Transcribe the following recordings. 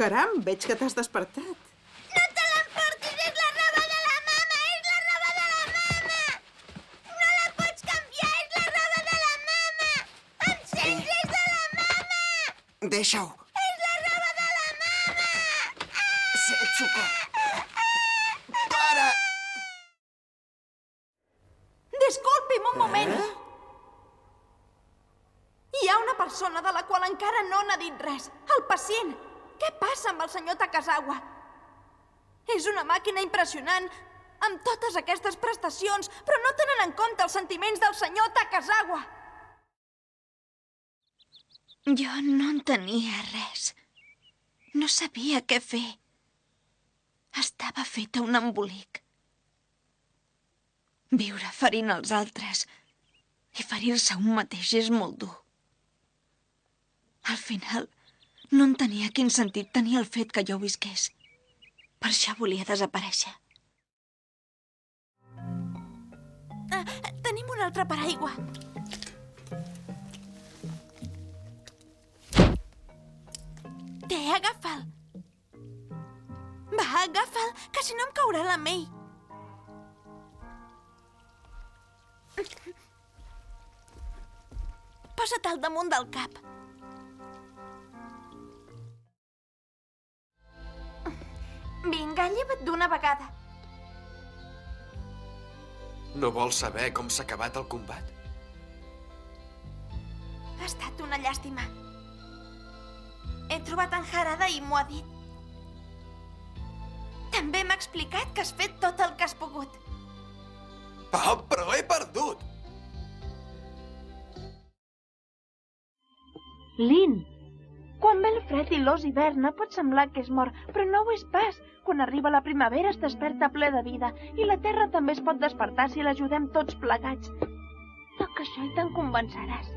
Caram, veig que t'has despertat. No te l'emportis, és la roba de la mama, és la roba de la mama! No la pots canviar, és la roba de la mama! Em sents, és de la mama! Deixa-ho. És la roba de la mama! Setsuko. Para! Disculpi'm un moment. Hi ha una persona de la qual encara no n'ha dit res. El pacient. Què passa amb el senyor Takazawa? És una màquina impressionant, amb totes aquestes prestacions, però no tenen en compte els sentiments del senyor Takazawa. Jo no entenia res. No sabia què fer. Estava feta un embolic. Viure ferint els altres i ferir-se un mateix és molt dur. Al final, no entenia quin sentit tenia el fet que jo visqués. Per això volia desaparèixer. Tenim un altre paraigua. Té, agafa'l. Va, agafa'l, que si no em caurà l'amell. Posa't al damunt del cap. Vinga, lleva't d'una vegada. No vols saber com s'ha acabat el combat? Ha estat una llàstima. He trobat en Harada i m'ho ha dit. També m'ha explicat que has fet tot el que has pogut. Però he perdut! Lin, quan ve el fred i l'os hiverna pot semblar que és mort, però no ho és pas. Quan arriba la primavera es desperta ple de vida i la terra també es pot despertar si l'ajudem tots plegats. Toca això i te'n convenceràs.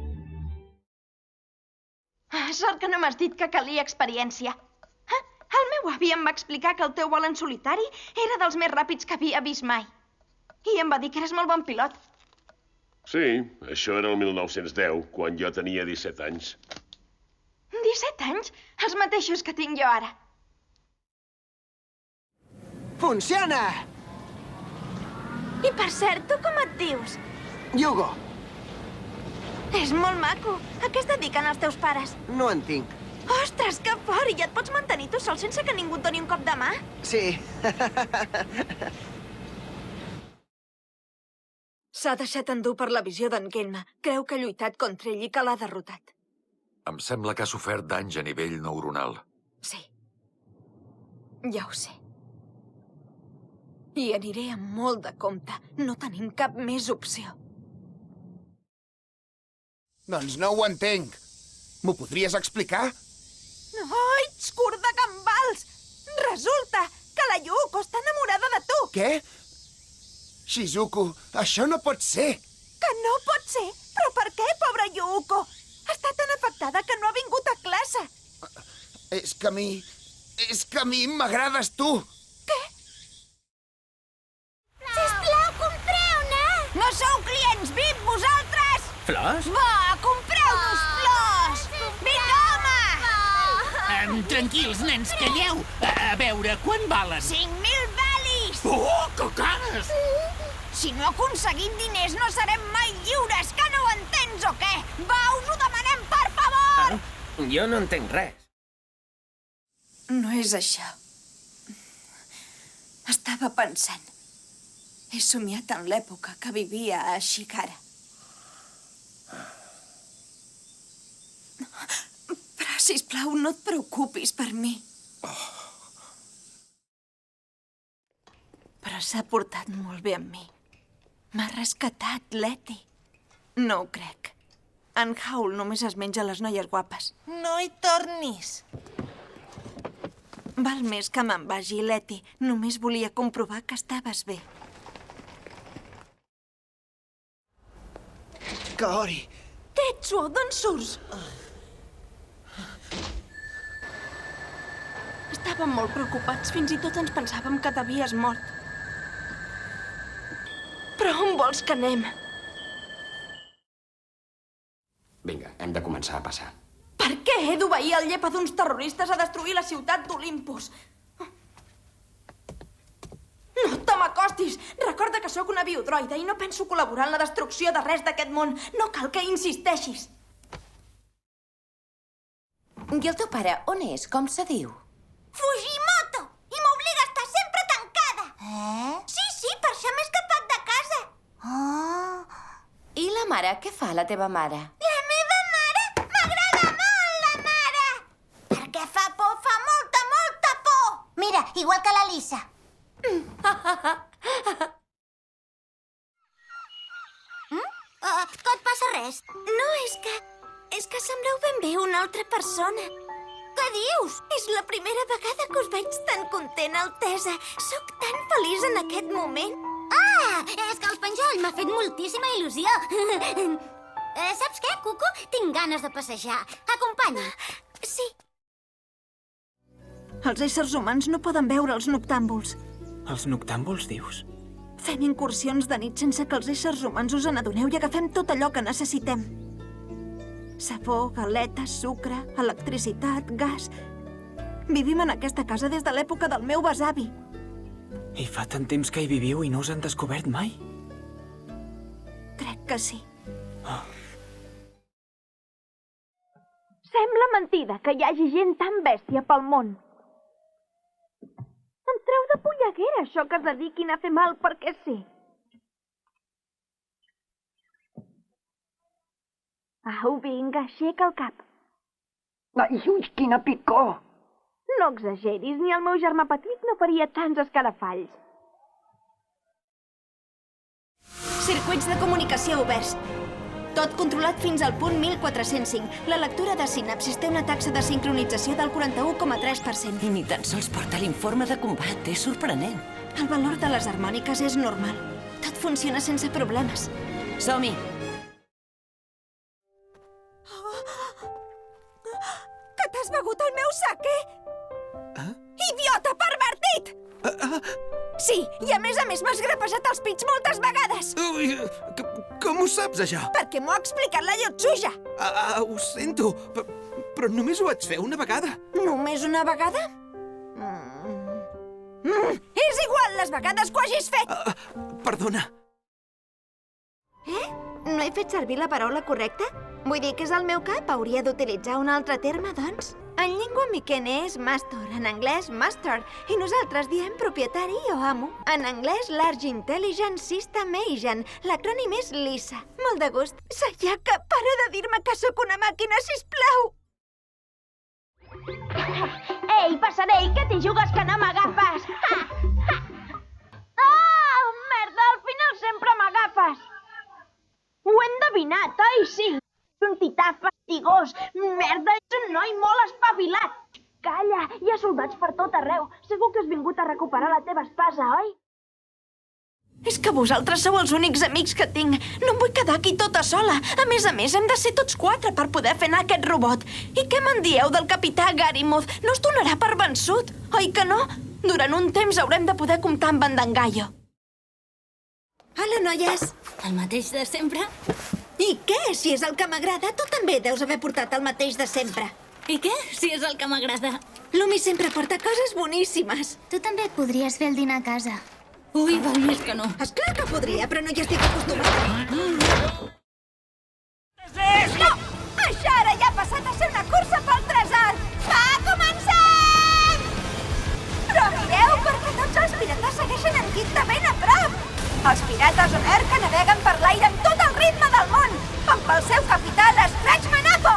Sort que no m'has dit que calia experiència. El meu avi em va explicar que el teu vol en solitari era dels més ràpids que havia vist mai. I em va dir que eres molt bon pilot. Sí, això era el 1910, quan jo tenia 17 anys. 17 anys? Els mateixos que tinc jo ara. Funciona! I per cert, tu com et dius? Yugo, És molt maco. A què es dediquen els teus pares? no en tinc. Ostres, que fort! I ja et pots mantenir tu sol sense que ningú et doni un cop de mà? Sí. S'ha deixat endur per la visió d'en Genma. Creu que ha lluitat contra ell i que l'ha derrotat. Em sembla que ha sofert danys a nivell neuronal. Sí. Ja ho sé. I aniré amb molt de compte. No tenim cap més opció. Doncs no ho entenc. M'ho podries explicar? Ai, ets curt de gambals! Resulta que la Yuko està enamorada de tu! Què? Shizuku, això no pot ser. Que no pot ser? Però per què, pobra Yuko? Està tan afectada que no ha vingut a classe. És que a mi m'agrades tu. Què? Sisplau, compreu-ne! No sou clients VIP, vosaltres! Flors? Va, compreu-nos flors! Vinga, home! Tranquils, nens, calleu. A veure, quan valen? 5.000 velis! Oh, que cares! Si no aconseguim diners no serem mai lliures, que no ho entens o què? Va, us ho demanem, per favor! Jo no entenc res. No és això. Estava pensant. He somiat en l'època que vivia a Ashikara. Però, sisplau, no et preocupis per mi. Però s'ha portat molt bé amb mi. M'ha rescatat, Letty. No ho crec. En Howl només es menja les noies guapes. No hi tornis. Val més que me'n vagi, Letty. Només volia comprovar que estaves bé. Kaori, Tetsuo, d'on surts? Estàvem molt preocupats. Fins i tot ens pensàvem que t'havies mort. Però on vols que anem? Vinga, hem de començar a passar. Per què he d'obeir el llepa d'uns terroristes a destruir la ciutat d'Olympus? No te m'acostis! Recorda que sóc una biodroide i no penso col·laborar en la destrucció de res d'aquest món. No cal que insisteixis. I el teu pare on és? Com se diu? Fujimoto! I m'obliga a estar sempre tancada! Sí, per això m'he escapat de casa. I la mare? Què fa la teva mare? La meva mare? M'agrada molt, la mare! Perquè fa por, fa molta, molta por! Mira, igual que la Lisa. Que et passa res? No, és que sembleu ben bé una altra persona. Què dius? És la primera vegada que us veig tan content, Altesa. Sóc tan feliç en aquest moment. Ah, és que el penjoll m'ha fet moltíssima il·lusió. Saps què, Cuco? Tinc ganes de passejar. Acompanya. Sí. Els éssers humans no poden veure els noctàmbuls. Els noctàmbuls, dius? Fem incursions de nit sense que els éssers humans us n'adoneu i agafem tot allò que necessitem. Sabó, galetes, sucre, electricitat, gas... Vivim en aquesta casa des de l'època del meu besavi. I fa tant temps que hi viviu i no us han descobert mai? Crec que sí. Sembla mentida que hi hagi gent tan bèstia pel món. Em treu de polleguera això que es dediquin a fer mal perquè sí. Au, vinga, aixeca el cap. Ai, ui, quina picor! No exageris, ni el meu germà petit no faria tants escarafalls. Circuits de comunicació oberts. Tot controlat fins al punt 1405. La lectura de sinapsis té una taxa de sincronització del 41,3%. I ni tan sols porta l'informe de combat. És sorprenent. El valor de les harmòniques és normal. Tot funciona sense problemes. Som-hi. Que t'has begut el meu saque? Idiota pervertit! Sí, i a més m'has grapejat els pits moltes vegades. Ui, com ho saps, això? Perquè m'ho ha explicat la Llotsuja. Ho sento, però només ho vaig fer una vegada. Només una vegada? És igual les vegades que ho hagis fet. Perdona. No he fet servir la paraula correcta? Vull dir que és el meu cap, hauria d'utilitzar un altre terme, doncs? En llengua miquene és master, en anglès master, i nosaltres diem propietari o amo. En anglès Large Intelligent System Agent, l'acrònim és LISA. Molt de gust. Sayaka, para de dir-me que sóc una màquina, sisplau! Ei, passarell, que t'hi jugues que no m'agafes! Ah, merda, al final sempre m'agafes! Ho he endevinat, oi, sí? Un tità fastigós. Merda, ets un noi molt espavilat. Calla, hi ha soldats per tot arreu. Segur que has vingut a recuperar la teva espasa, oi? És que vosaltres sou els únics amics que tinc. No em vull quedar aquí tota sola. A més, hem de ser tots 4 per poder fer anar aquest robot. I què me'n dieu del capità Garimoth? No es donarà per vençut, oi que no? Durant un temps haurem de poder comptar amb en Dangaio. Hola, noies. El mateix de sempre? I què? Si és el que m'agrada, tu també deus haver portat el mateix de sempre. I què? Si és el que m'agrada. L'Umi sempre porta coses boníssimes. Tu també et podries fer el dinar a casa. Ui, val més que no. Esclar que podria, però no hi estic acostumada. No! Això ara ja ha passat a ser una cursa pel tresor! Va, comencem! Però mireu, perquè tots els pirates segueixen en Kit de ben a prop! Els pirates Oner que naveguen per l'aire amb tot el ritme del món, amb el seu capità, l'Stretch Manapo!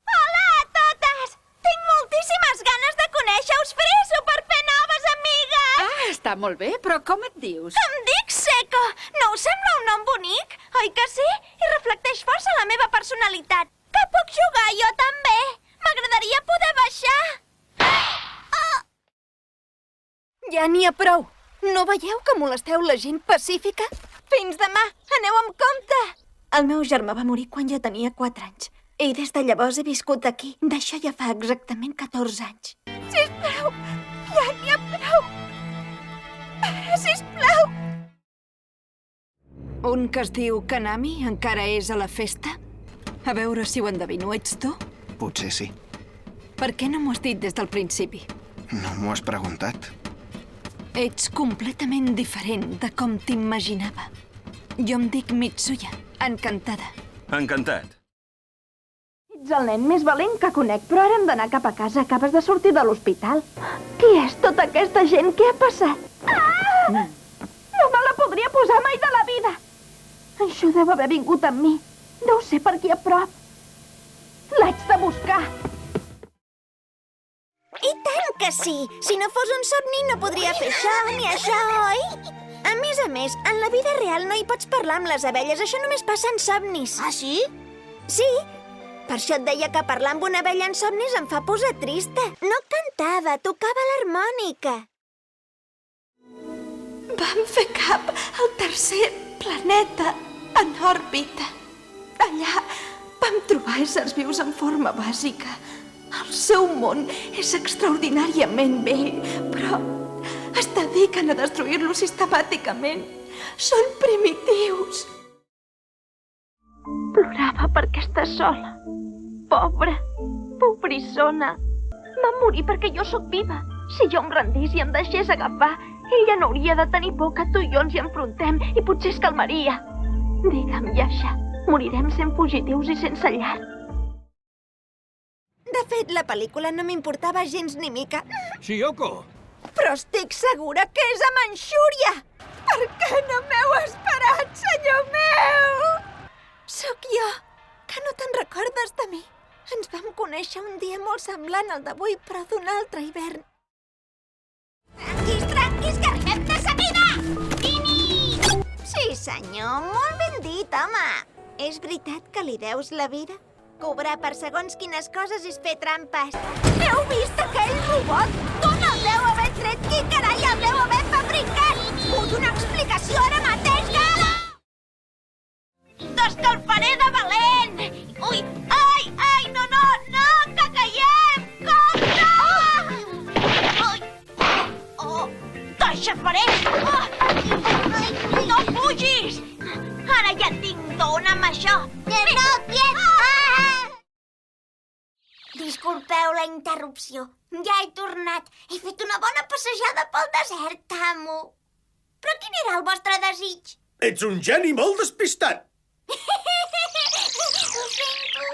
Hola a totes! Tinc moltíssimes ganes de conèixer-us. Freso per fer noves amigues! Ah, està molt bé, però com et dius? Em dic Seco. No us sembla un nom bonic? Oi que sí? I reflecteix força la meva personalitat. Que puc jugar jo també? M'agradaria poder baixar. Ja n'hi ha prou. No veieu que molesteu la gent pacífica? Fins demà! Aneu amb compte! El meu germà va morir quan jo tenia 4 anys. I des de llavors he viscut aquí. D'això ja fa exactament 14 anys. Sisplau, ja n'hi ha prou. Pare, sisplau. Un que es diu Kanami encara és a la festa? A veure si ho endevino. Ets tu? Potser sí. Per què no m'ho has dit des del principi? No m'ho has preguntat. Ets completament diferent de com t'imaginava. Jo em dic Mitsuya. Encantada. Encantat. Ets el nen més valent que conec, però ara hem d'anar cap a casa. Acabes de sortir de l'hospital. Qui és tota aquesta gent? Què ha passat? Ah! No me la podria posar mai de la vida. Això deu haver vingut amb mi. Deu ser per aquí a prop. L'haig de buscar. I tant que sí! Si no fos un somni no podria fer això ni això, oi? A més, en la vida real no hi pots parlar amb les abelles. Això només passa en somnis. Ah, sí? Sí. Per això et deia que parlar amb una abella en somnis em fa posar trista. No cantava, tocava l'harmònica. Vam fer cap al tercer planeta en òrbita. Allà vam trobar éssers vius en forma bàsica. El seu món és extraordinàriament vell, però es dediquen a destruir-lo sistemàticament. Són primitius. Plorava perquè està sola. Pobra, pobrissona. Va morir perquè jo sóc viva. Si jo em rendís i em deixés agafar, ella no hauria de tenir por que tu i jo ens hi enfrontem i potser es calmaria. Digue'm, Yasha, morirem sent fugitius i sense llar. De fet, la pel·lícula no m'importava gens ni mica. Shiyoko! Però estic segura que és a Manxúria! Per què no m'heu esperat, senyor meu? Sóc jo, que no te'n recordes de mi. Ens vam conèixer un dia molt semblant al d'avui, però d'un altre hivern. Tranquis, que arribem de seguida! Vini! Sí, senyor, molt ben dit, home. És veritat que li deus la vida? Cobrar per segons quines coses és fer trampes. Heu vist aquell robot? D'on el deu haver tret? Qui carai el deu haver fabricat? Vull una explicació ara mateix, gala! T'escalfaré de valent! Ui, ai, no, que caiem! Compte! T'aixafaré! No fugis! Ara ja et tinc, dona'm això! No, quiet! Disculpeu la interrupció. Ja he tornat. He fet una bona passejada pel desert, amo. Però quin era el vostre desig? Ets un geni molt despistat. Ho sento.